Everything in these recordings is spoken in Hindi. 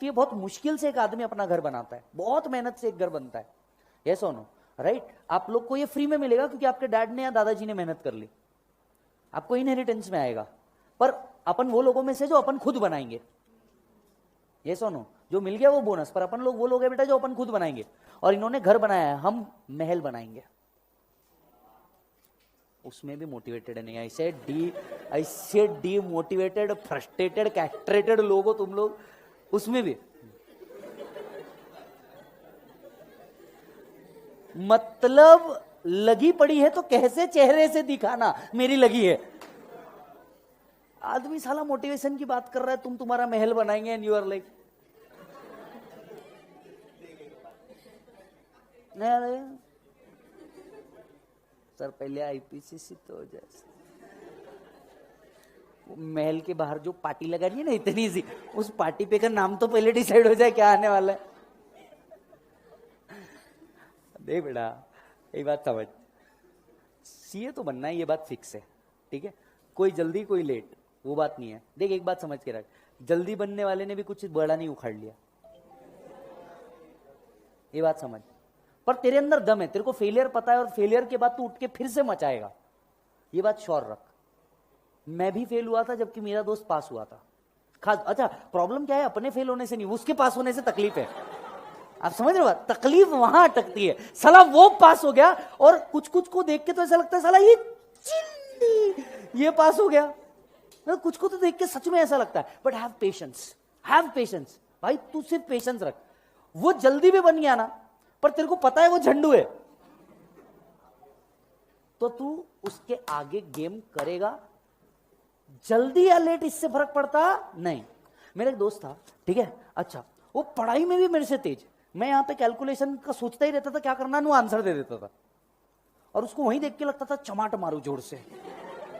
ये बहुत मुश्किल से एक आदमी अपना घर बनाता है, बहुत मेहनत से एक घर बनता है। यस और नो, राइट? आप लोग को ये फ्री में मिलेगा क्योंकि आपके डैड ने या दादाजी ने मेहनत कर ली, आपको इनहेरिटेंस में आएगा। पर अपन वो लोगों में से जो अपन खुद बनाएंगे। यस और नो, जो मिल गया वो बोनस, पर अपन लोग वो लोग हैं बेटा जो अपन खुद बनाएंगे। और इन्होंने घर बनाया है, हम महल बनाएंगे। उसमें भी मोटिवेटेड नहीं, ऐसे डीमोटिवेटेड, फ्रस्ट्रेटेड, कैस्ट्रेटेड लोग हो तुम लोग, उसमें भी। मतलब लगी पड़ी है तो कैसे चेहरे से दिखाना मेरी लगी है। आदमी साला मोटिवेशन की बात कर रहा है, तुम तुम्हारा महल बनाएंगे and you are like sir पहले आईपीसीसी तो हो जाए। महल के बाहर जो पार्टी लगा रही है ना इतनी सी, उस पार्टी पे का नाम तो पहले डिसाइड हो जाए क्या आने वाला है। देख बेटा एक बात समझ, सीए तो बनना है, ये बात फिक्स है, ठीक है? कोई जल्दी कोई लेट वो बात नहीं है। देख एक बात समझ के रख, जल्दी बनने वाले ने भी कुछ बड़ा नहीं उखाड़ लिया, ये बात समझ। पर तेरे अंदर दम है, तेरे को फेलियर पता है और फेलियर के बाद तू उठ के फिर से मचाएगा, ये बात श्योर रख। मैं भी फेल हुआ था जबकि मेरा दोस्त पास हुआ था। खास अच्छा प्रॉब्लम क्या है, अपने फेल होने से नहीं, उसके पास होने से तकलीफ है। आप समझ रहे हो बात? तकलीफ वहां अटकती है। साला वो पास हो गया और कुछ कुछ को देख के तो ऐसा लगता है साला ये चिंदी ये पास हो गया। कुछ को तो देख के सच में ऐसा लगता है। बट हैव पेशेंस भाई, तू सिर्फ पेशेंस रख। वो जल्दी भी बन गया ना, पर तेरे को पता है वो झंडू है, तो तू उसके आगे गेम करेगा। जल्दी या लेट इससे फर्क पड़ता नहीं। मेरा एक दोस्त था, ठीक है, अच्छा वो पढ़ाई में भी मेरे से तेज। मैं यहां पे कैलकुलेशन का सोचता ही रहता था क्या करना, वो आंसर दे देता था और उसको वहीं देख के लगता था चमाट मारू जोर से,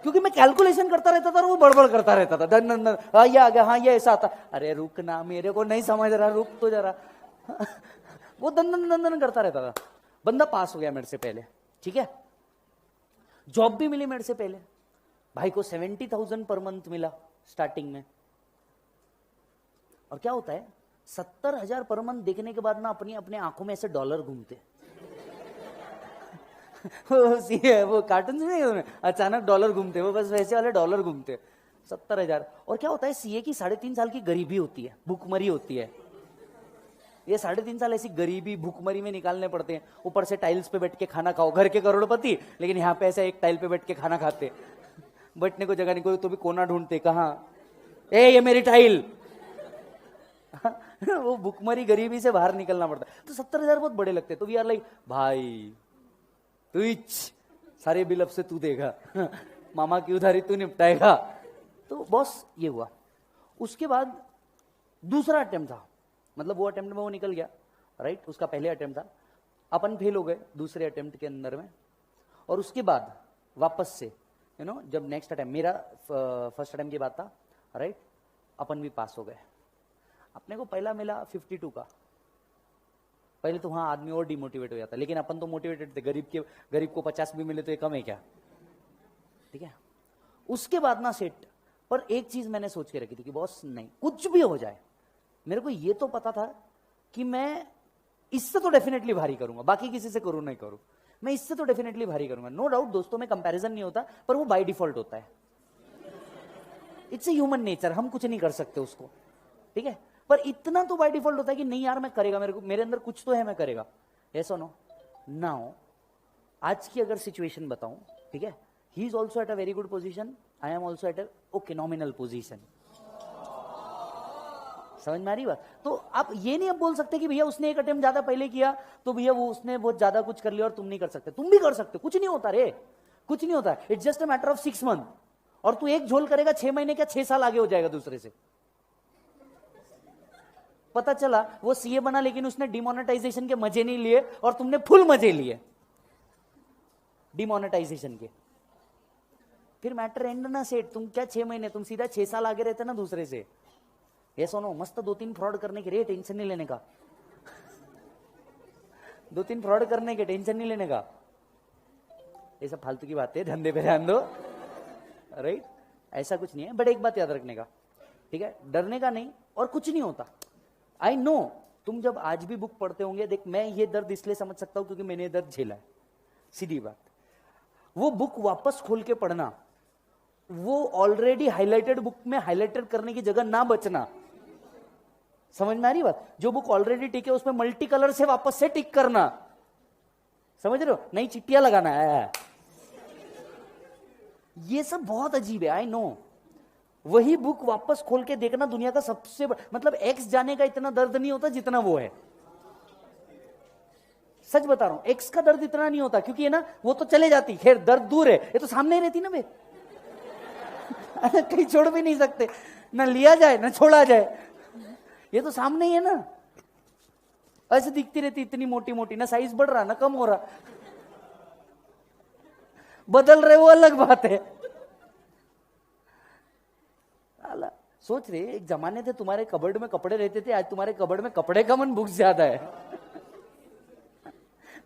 क्योंकि मैं कैलकुलेशन करता रहता था और वो बड़बड़ करता रहता था। दन दन दन, हाँ ये आ गया, हाँ ये ऐसा आता। अरे रुक ना, मेरे को नहीं समझ रहा, रुक तो जरा। वो दन दन दन दन करता रहता था। बंदा पास हो गया मेरे से पहले, ठीक है, जॉब भी मिली मेरे से पहले। भाई को 70,000 पर मंथ मिला स्टार्टिंग में। और क्या होता है, 70,000 पर मंथ देखने के बाद ना अपनी अपने आंखों में ऐसे डॉलर घूमते। वो कार्टून में अचानक डॉलर घूमते, वो बस वैसे वाले डॉलर घूमते। 70,000। और क्या होता है, सीए की 3.5 साल की गरीबी होती है, भूखमरी होती है। ये 3.5 साल ऐसी गरीबी भूखमरी में निकालने पड़ते हैं। ऊपर से टाइल्स पे बैठ के खाना खाओ, घर के करोड़पति, लेकिन यहाँ पे ऐसा एक टाइल पे बैठ के खाना खाते, बैठने को जगह नहीं, कोई तो भी कोना ढूंढते, कहाँ ए ये मेरी टाइल। वो भूखमरी गरीबी से बाहर निकलना पड़ता है। तो 70,000 बहुत बड़े लगते हैं। तो वी आर लाइक भाई तू सारे बिल अब से तू देगा, मामा की उधारी तू निपटाएगा। तो बॉस ये हुआ। उसके बाद दूसरा अटेम्प्ट था, मतलब वो अटेम्प्ट में वो निकल गया, राइट? उसका पहले अटेम्प्ट था, अपन फेल हो गए दूसरे अटेम्प्ट के अंदर में। और उसके बाद वापस से जब नेक्स्ट अटेम्प्ट, मेरा फर्स्ट अटेम्प्ट की बात था, राइट? अपन भी पास हो गए। अपने को पहला मिला 52 का। पहले तो वहां आदमी और डिमोटिवेट हो जाता, लेकिन अपन तो मोटिवेटेड थे। गरीब को 50 भी मिले तो ये कम है क्या, ठीक है? उसके बाद ना सेट। पर एक चीज मैंने सोच के रखी थी कि बॉस नहीं, कुछ भी हो जाए, मेरे को ये तो पता था कि मैं इससे तो डेफिनेटली भारी करूंगा, बाकी किसी से करूं नहीं करूं, मैं इससे तो डेफिनेटली भारी करूंगा। नो डाउट दोस्तों में कंपैरिजन नहीं होता, पर वो बाय डिफॉल्ट होता है। इट्स ए ह्यूमन नेचर, हम कुछ नहीं कर सकते उसको, ठीक है? पर इतना तो बाय डिफॉल्ट होता है कि नहीं यार मैं करेगा, मेरे अंदर कुछ तो है, मैं करेगा। यस और नो? नाउ आज की अगर सिचुएशन बताऊं, ठीक है, he is also at a very good position, I am also at a okay nominal position. समझ में आ रही बात? तो आप ये नहीं अब बोल सकते कि भैया उसने एक अटेम्प्ट ज्यादा पहले किया तो भैया वो उसने बहुत ज्यादा कुछ कर लिया और तुम नहीं कर सकते। तुम भी कर सकते, कुछ नहीं होता रे, कुछ नहीं होता। It's just a matter of 6 month. और तू एक झोल करेगा 6 महीने क्या 6 साल आगे हो जाएगा दूसरे से। पता चला वो सीए बना लेकिन उसने डिमोनेटाइजेशन के मजे नहीं लिए और तुमने फुल मजे लिए डिमोनेटाइजेशन के। फिर मैटर एंड ना सेट। तुम क्या 6 महीने, तुम सीधा 6 साल आगे रहते ना दूसरे से। ये सुनो, मस्त 2-3 फ्रॉड करने के, रे टेंशन नहीं लेने का। 2-3 फ्रॉड करने के, टेंशन नहीं लेने का। ये सब फालतू की बातें, धंधे पे ध्यान दो, राइट? ऐसा कुछ नहीं है। बट एक बात याद रखने का, ठीक है, डरने का नहीं, और कुछ नहीं होता। आई नो तुम जब आज भी बुक पढ़ते होंगे, देख मैं ये दर्द इसलिए समझ सकता हूं क्योंकि मैंने ये दर्द झेला है, सीधी बात। वो बुक वापस खोल के पढ़ना, वो ऑलरेडी हाइलाइटेड बुक में हाइलाइटेड करने की जगह ना बचना, समझ में आ रही बात? जो बुक ऑलरेडी टिक है उसमें मल्टी कलर से वापस से टिक करना, समझ रहे हो? नई चिट्टियां लगाना है। ये सब बहुत अजीब है, आई नो। वही बुक वापस खोल के देखना दुनिया का सबसे मतलब एक्स जाने का इतना दर्द नहीं होता जितना वो है। सच बता रहा हूं, एक्स का दर्द इतना नहीं होता क्योंकि है ना वो तो चले जाती, खैर दर्द दूर है, ये तो सामने ही रहती ना बे। कहीं छोड़ भी नहीं सकते, ना लिया जाए ना छोड़ा जाए, ये तो सामने ही है ना। ऐसे दिखती रहती इतनी मोटी मोटी, ना साइज बढ़ रहा ना कम हो रहा, बदल रहे वो अलग बात है। सोच रहे एक जमाने थे तुम्हारे कबर्ड में कपड़े रहते थे, आज तुम्हारे कबर्ड में कपड़े का मन बुक्स ज्यादा है।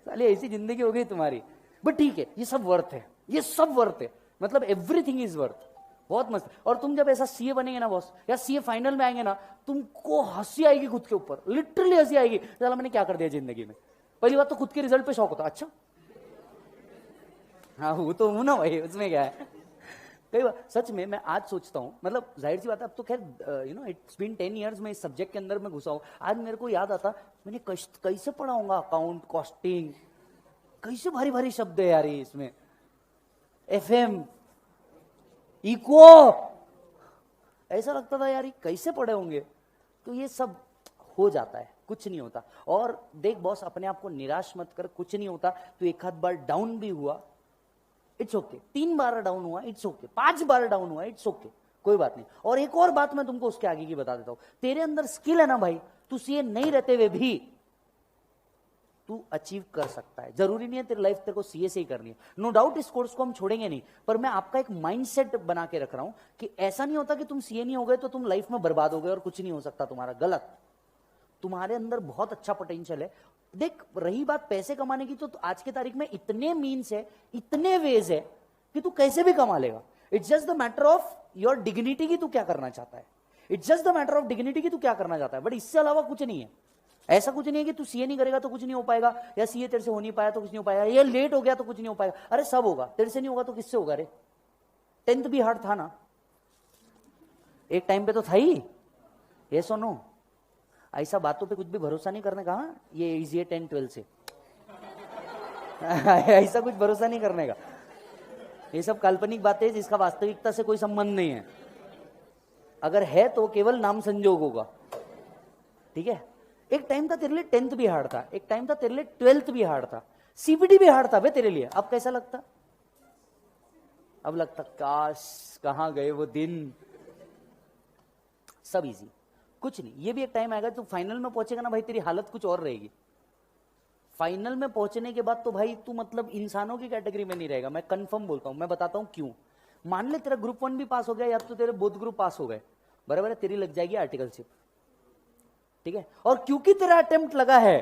साली ऐसी जिंदगी हो गई तुम्हारी। बट ठीक है, ये सब वर्थ है, ये सब वर्थ है, मतलब एवरीथिंग इज वर्थ। बहुत मस्त। और तुम जब ऐसा सीए बनेंगे ना बॉस, या सीए फाइनल में आएंगे ना, तुमको हंसी आएगी खुद के ऊपर, लिटरली हंसी आएगी, चला मैंने क्या कर दिया जिंदगी में। पहली बात तो खुद के रिजल्ट पे शौक होता, अच्छा हाँ वो तो हूं ना भाई, उसमें क्या है। कई बार सच में मैं आज सोचता हूँ, मतलब जाहिर सी बात है, अब तो खैर you know it's been 10 years में इस सब्जेक्ट के अंदर में घुसा हूं। आज मेरे को याद आता मैंने कैसे पढ़ाऊंगा अकाउंट, कॉस्टिंग, कैसे भारी भारी शब्द है यार ये इसमें, एफएम, इको, ऐसा लगता था यार ये कैसे पढ़े होंगे। तो ये सब हो जाता है, कुछ नहीं होता। और देख बॉस, अपने आप को निराश मत कर, कुछ नहीं होता। तो एक आध बार डाउन भी हुआ, इट्स ओके। 3 बार डाउन हुआ, इट्स ओके। 5 बार डाउन हुआ, इट्स ओके, कोई बात नहीं। और एक और बात मैं तुमको उसके आगे की बता देता हूं, तेरे अंदर स्किल है ना भाई, तू सीए नहीं रहते हुए भी तू अचीव कर सकता है। जरूरी नहीं है तेरी लाइफ तेरे को सीए से ही करनी है, नो डाउट इस कोर्स को हम छोड़ेंगे नहीं, पर मैं आपका एक माइंडसेट बना के रख रहा हूं कि ऐसा नहीं होता कि तुम सीए नहीं हो गए तो तुम लाइफ में बर्बाद हो गए और कुछ नहीं हो सकता तुम्हारा। गलत। तुम्हारे अंदर बहुत अच्छा पोटेंशियल है। देख रही बात पैसे कमाने की, तो आज के तारीख में इतने मीन्स है, इतने वेज है कि तू कैसे भी कमा लेगा। It's just the matter of your dignity की तू क्या करना चाहता है। It's just the matter of dignity की तू क्या करना चाहता है, बट इससे अलावा कुछ नहीं है। ऐसा कुछ नहीं है कि तू सीए नहीं करेगा तो कुछ नहीं हो पाएगा, या सीए तेरे से हो नहीं पाया तो कुछ नहीं हो पाएगा, या लेट हो गया तो कुछ नहीं हो पाएगा। अरे सब होगा, तेरे से नहीं होगा तो किससे होगा रे। 10th भी हार्ड था ना, एक टाइम पे तो था ही। ये सुनो, ऐसा बातों पे कुछ भी भरोसा नहीं करने का। हाँ ये इजी है 10 12 से ऐसा कुछ भरोसा नहीं करने का। ये सब काल्पनिक बातें हैं जिसका वास्तविकता से कोई संबंध नहीं है। अगर है तो केवल नाम संजोग होगा, ठीक है। एक टाइम था तेरे लिए 10th भी हार्ड था, एक टाइम था तेरे लिए 12th भी हार्ड था, सीबीडी भी हार्ड था बे तेरे लिए। अब कैसा लगता? अब लगता काश कहां गए वो दिन। सब इजी, कुछ नहीं। ये भी एक टाइम आएगा तू फाइनल में पहुंचेगा ना भाई, तेरी हालत कुछ और रहेगी। फाइनल में पहुंचने के बाद तो भाई तू मतलब इंसानों की कैटेगरी में नहीं रहेगा, मैं कंफर्म बोलता हूं। मैं बताता हूं क्यों। मान ले तेरा ग्रुप 1 भी पास हो गया, या तो तेरे बोथ ग्रुप पास हो गए, बराबर है, तेरी लग जाएगी आर्टिकलशिप, ठीक है। और क्योंकि तेरा अटेम्प्ट लगा है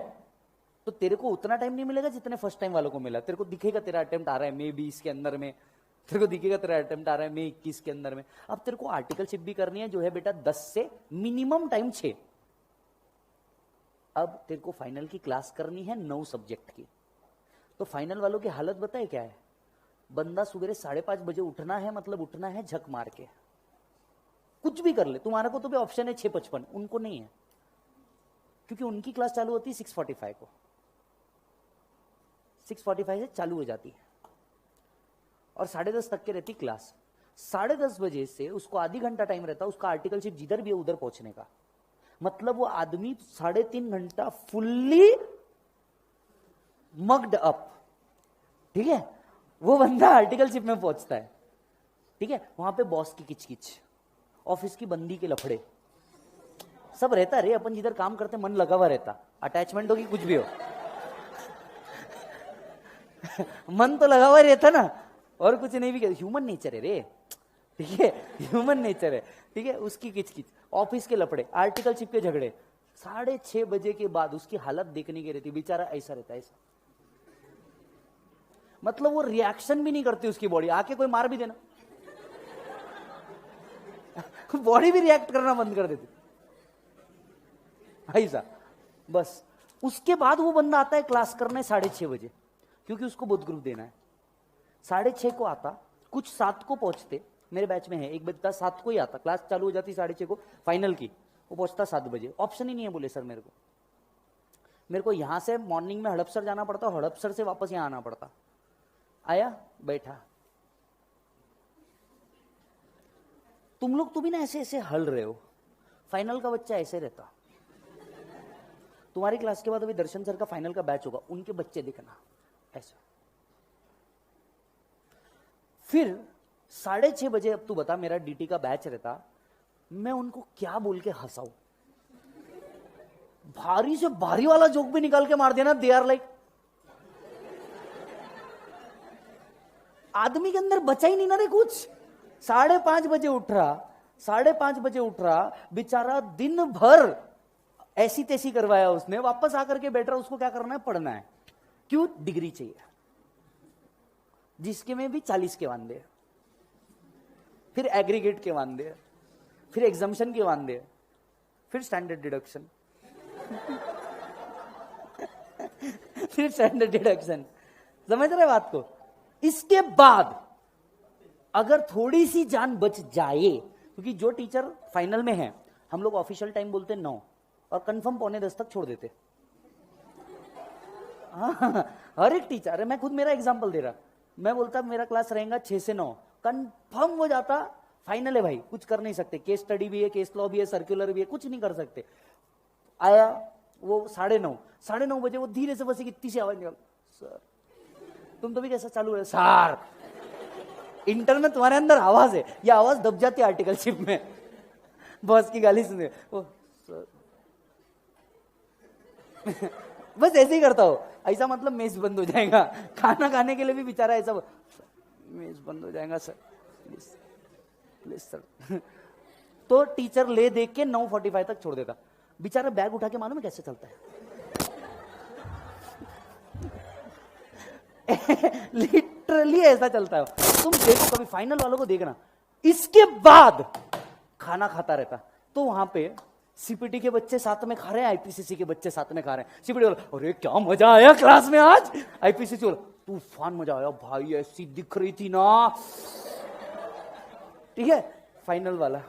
तो तेरे को उतना टाइम नहीं मिलेगा जितने फर्स्ट टाइम वालों को मिला। तेरे को दिखेगा तेरा अटेम्प्ट आ रहा है मई 20 के अंदर में, तेरे को दिखेगा तेरा अटेम्प्ट आ रहा है मई 21 के अंदर में। अब तेरे को आर्टिकलशिप भी करनी है जो है बेटा 10 से मिनिमम टाइम 6। अब तेरे को फाइनल की क्लास करनी है 9 सब्जेक्ट की। तो फाइनल वालों की हालत बताए क्या है। बंदा सुबह 5:30 बजे उठना है, मतलब उठना है झक मार के, कुछ भी कर ले। तुम्हारा को तो भी ऑप्शन है 6:55, उनको नहीं है, क्योंकि उनकी क्लास चालू होती है 6:45 को, 6:45 से चालू हो जाती है और 10:30 तक के रहती क्लास। 10:30 बजे से उसको आधी घंटा टाइम रहता है उसका आर्टिकलशिप जिधर भी है उधर पहुंचने का। मतलब वो आदमी 3.5 घंटा फुल्ली मग्ड अप, ठीक है, वो बंदा आर्टिकलशिप में पहुंचता है, ठीक है। वहां पे बॉस की किचकिच, ऑफिस की बंदी के लफड़े, सब रहता रे। अपन जिधर काम करते मन लगा हुआ रहता, अटैचमेंट होगी कुछ भी हो मन तो लगा हुआ रहता ना, और कुछ नहीं भी। ह्यूमन नेचर है रे, ठीक है, ह्यूमन नेचर है, ठीक है। उसकी किचकिच, ऑफिस के लफड़े, आर्टिकलशिप के झगड़े, 6:30 बजे के बाद उसकी हालत देखने की रहती। बेचारा ऐसा रहता है, ऐसा, मतलब वो रिएक्शन भी नहीं करती उसकी बॉडी। आके कोई मार भी देना बॉडी भी रिएक्ट करना बंद कर देती। ऐसा बस। उसके बाद वो बंदा आता है क्लास करने 6:30 बजे, क्योंकि उसको बुध ग्रुप देना है। 6:30 को आता, कुछ 7 को पहुंचते, मेरे बैच में है एक बच्चा 7 को ही आता, क्लास चालू हो जाती 6:30 को फाइनल की, वो पहुंचता 7 बजे। ऑप्शन ही नहीं है, बोले सर मेरे को यहां से मॉर्निंग में हड़पसर जाना पड़ता, हड़पसर से वापस यहां आना पड़ता। आया, बैठा, तुम लोग तो भी ना ऐसे ऐसे हल रहे हो, फाइनल का बच्चा ऐसे रहता। तुम्हारी क्लास के बाद अभी दर्शन सर का फाइनल का बैच होगा, उनके बच्चे देखना ऐसा। फिर 6:30 बजे, अब तू बता, मेरा डीटी का बैच रहता, मैं उनको क्या बोल के हंसाऊं? भारी से भारी वाला जोक भी निकाल के मार देना, दे आर लाइक, आदमी के अंदर बचा ही नहीं ना रे कुछ। 5:30 बजे उठ रहा, 5:30 बजे उठ रहा, बेचारा दिन भर ऐसी तैसी करवाया उसने, वापस आकर के बैठ रहा, उसको क्या करना है? पढ़ना है। क्यों? डिग्री चाहिए, जिसके में भी 40 के वांदे, फिर एग्रीगेट के वांदे, फिर एग्जाम्शन के वांदे, फिर स्टैंडर्ड डिडक्शन फिर स्टैंडर्ड डिडक्शन। समझ रहे बात को? इसके बाद अगर थोड़ी सी जान बच जाए, क्योंकि जो टीचर फाइनल में है, हम लोग ऑफिशियल टाइम बोलते 9 और कंफर्म 9:45 तक छोड़ देते। हर एक टीचर है, मैं खुद मेरा एग्जांपल दे रहा, मैं बोलता मेरा क्लास रहेगा 6 से 9, कंफर्म हो जाता फाइनल है भाई, कुछ कर नहीं सकते, केस स्टडी भी है, केस लॉ भी है, सर्कुलर भी है, कुछ नहीं कर सकते। आया वो 9:30 बजे, वो धीरे से बस इतनी सी आवाज निकल, सर तुम तो भी कैसा चालू है सर, इंटर में तुम्हारे अंदर आवाज है, ये आवाज दब जाती है आर्टिकलशिप में, बॉस की गाली सुने, ओ सर बस ऐसे ही करता हो, ऐसा मतलब मेज बंद हो जाएगा, खाना खाने के लिए भी बेचारा ऐसा, मेज बंद हो जाएगा सर, प्लीज प्लीज सर। तो टीचर ले देख के 9:45 तक छोड़ देता, बेचारा बैग उठा के, मालूम है कैसे चलता है लिटरली ऐसा चलता है। तुम देखो कभी फाइनल वालों को देखना, इसके बाद खाना खाता रहता, तो वहां पे सीपीटी के बच्चे साथ में खा रहे हैं, आईपीसीसी के बच्चे साथ में खा रहे हैं। सीपीटी वाला, अरे क्या मजा आया क्लास में आज, आईपीसीसी वाला, तूफान मजा आया भाई, ऐसी दिख रही थी ना, ठीक है। फाइनल वाला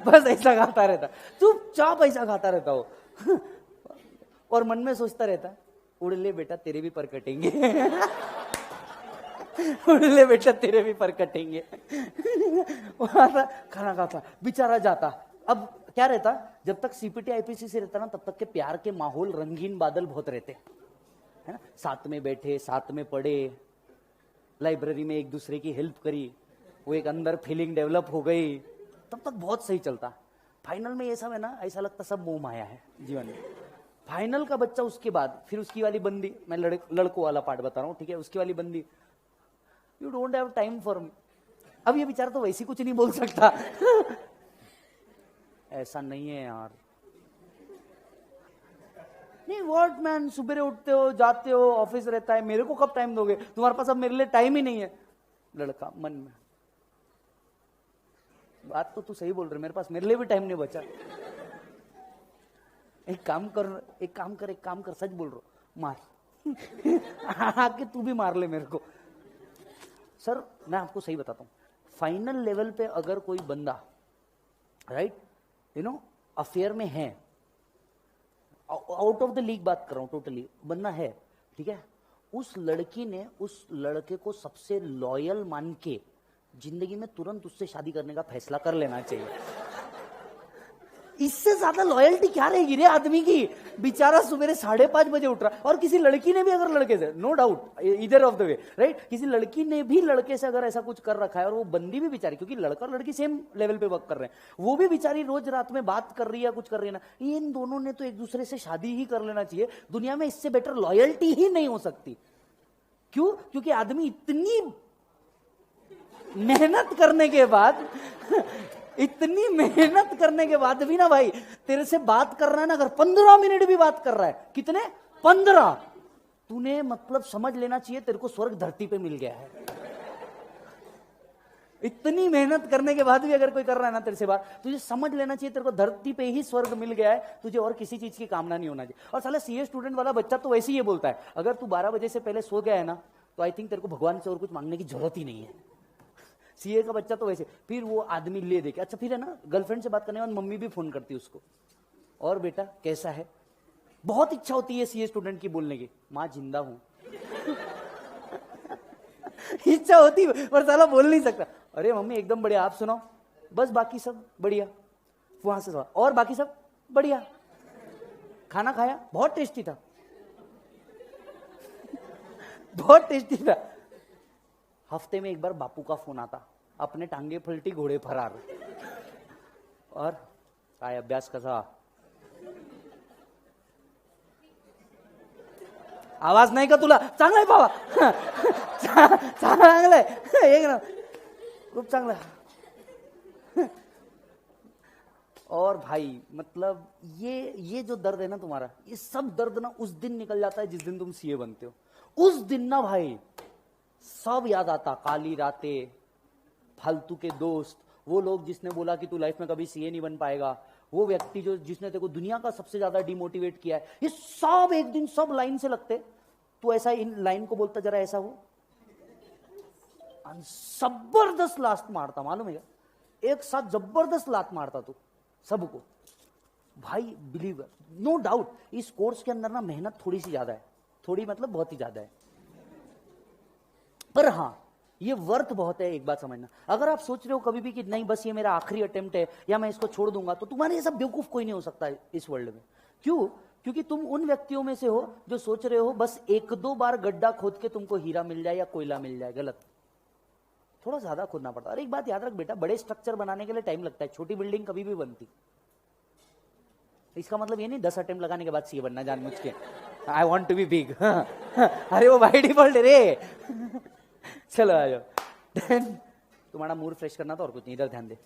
बस ऐसा खाता रहता, चुपचाप ऐसा खाता रहता हो और मन में सोचता रहता, उड़ ले बेटा तेरे भी पर कटेंगे उड़ ले बेटा तेरे भी पर कटेंगे खाना खाता, बेचारा जाता। अब क्या रहता, जब तक सीपीटी आईपीसी से रहता ना, तब तक के प्यार के माहौल, रंगीन बादल बहुत रहते, है ना, साथ में बैठे, साथ में पढ़े, लाइब्रेरी में एक दूसरे की हेल्प करी, वो एक अंदर फीलिंग डेवलप हो गई, तब तक बहुत सही चलता। फाइनल में ये सब है ना, ऐसा लगता सब मोह माया है जीवन में। फाइनल का बच्चा, उसके बाद फिर उसकी वाली बंदी, मैं लड़कों वाला पार्ट बता रहा हूँ, ठीक है, उसकी वाली बंदी, you don't have time for me. अब ये बेचारा तो वैसे कुछ नहीं बोल सकता ऐसा नहीं है यार, नहीं व्हाट मैन, सुबह उठते हो, जाते हो, ऑफिस रहता है, मेरे को कब टाइम दोगे, तुम्हारे पास अब मेरे लिए टाइम ही नहीं है। लड़का मन में, बात तो तू सही बोल रहे, मेरे पास मेरे लिए भी टाइम नहीं बचा। एक काम कर, सच बोल रहा, मार आके तू भी मार ले मेरे को। सर मैं आपको सही बताता हूं, फाइनल लेवल पे अगर कोई बंदा, राइट, यू नो, अफेयर में है, आउट ऑफ द लीग बात कर रहा हूं, टोटली बंदा है, ठीक है, उस लड़की ने उस लड़के को सबसे लॉयल मान के जिंदगी में तुरंत उससे शादी करने का फैसला कर लेना चाहिए। इससे ज्यादा लॉयल्टी क्या रहेगी रे आदमी की। बेचारा सुबह 5:30 बजे उठ रहा, और किसी लड़की ने भी अगर लड़के से, नो डाउट इधर ऑफ द वे, राइट, किसी लड़की ने भी लड़के से अगर ऐसा कुछ कर रखा है, और वो बंदी भी बेचारी, क्योंकि लड़का और लड़की सेम लेवल पे वर्क कर रहे हैं, वो भी बेचारी रोज रात में बात कर रही है, कुछ कर रही है ना, इन दोनों ने तो एक दूसरे से शादी ही कर लेना चाहिए। दुनिया में इससे बेटर लॉयल्टी ही नहीं हो सकती। क्यों? क्योंकि आदमी इतनी मेहनत करने के बाद इतनी मेहनत करने के बाद भी ना भाई, तेरे से बात कर रहा है ना, अगर 15 मिनट भी बात कर रहा है, कितने 15, तूने मतलब समझ लेना चाहिए तेरे को स्वर्ग धरती पे मिल गया है। इतनी मेहनत करने के बाद भी अगर कोई कर रहा है ना तेरे से बात, तुझे समझ लेना चाहिए तेरे को धरती पे ही स्वर्ग मिल गया है, तुझे और किसी चीज की कामना नहीं होना चाहिए। और साला सीए स्टूडेंट वाला बच्चा तो वैसे ही ये बोलता है, अगर तू 12 बजे से पहले सो गया है ना तो आई थिंक तेरे को भगवान से और कुछ मांगने की जरूरत ही नहीं है। सीए का बच्चा तो वैसे, फिर वो आदमी ले दे के, अच्छा फिर है ना गर्लफ्रेंड से बात करने के बाद मम्मी भी फोन करती है उसको, और बेटा कैसा है, बहुत इच्छा होती है सीए स्टूडेंट की बोलने की, माँ जिंदा हूं। इच्छा होती है पर साला बोल नहीं सकता। अरे मम्मी एकदम बढ़िया, आप सुनाओ, बस बाकी सब बढ़िया, वहां से और बाकी सब बढ़िया, खाना खाया बहुत टेस्टी था, बहुत टेस्टी था। हफ्ते में एक बार बापू का फोन आता, अपने टांगे पलटी घोड़े फरार, और काय अभ्यास कसा, आवाज नाही का तुला, चांगला आहे बाबा, चांगला आहे एक ना, खूप चांगला। और भाई मतलब ये जो दर्द है ना तुम्हारा, ये सब दर्द ना उस दिन निकल जाता है जिस दिन तुम सीए बनते हो। उस दिन ना भाई सब याद आता, काली रातें, फालतू के दोस्त, वो लोग जिसने बोला कि तू लाइफ में कभी सीए नहीं बन पाएगा, वो व्यक्ति जो जिसने तेरे को दुनिया का सबसे ज्यादा डिमोटिवेट किया है, ये सब एक दिन सब लाइन से लगते। तू ऐसा इन लाइन को बोलता जरा ऐसा हो, जबरदस्त लात मारता, मालूम है क्या, एक साथ जबरदस्त लात मारता तू सबको। भाई बिलीव, नो डाउट इस कोर्स के अंदर ना मेहनत थोड़ी सी ज्यादा है, थोड़ी मतलब बहुत ही ज्यादा है, पर हाँ ये वर्थ बहुत है। एक बात समझना, अगर आप सोच रहे हो कभी भी कि नहीं बस ये मेरा आखिरी अटेम्प्ट है या मैं इसको छोड़ दूंगा, तो तुम्हारे ये सब बेवकूफ कोई नहीं हो सकता इस वर्ल्ड में। क्यों? क्योंकि तुम उन व्यक्तियों में से हो जो सोच रहे हो बस एक दो बार गड्ढा खोद के तुमको हीरा मिल जाए या कोयला मिल जाए। गलत, थोड़ा ज्यादा खोदना पड़ता है। और एक बात याद रख बेटा, बड़े स्ट्रक्चर बनाने के लिए टाइम लगता है, छोटी बिल्डिंग कभी भी बनती। इसका मतलब ये नहीं 10 अटेम्प्ट लगाने के बाद सीए बनना जानबूझ के, I want to be big. अरे वो बाय डिफॉल्ट रे। चलो आ जाओ। तुम्हारा मूड फ्रेश करना था और कुछ नहीं, इधर ध्यान दे।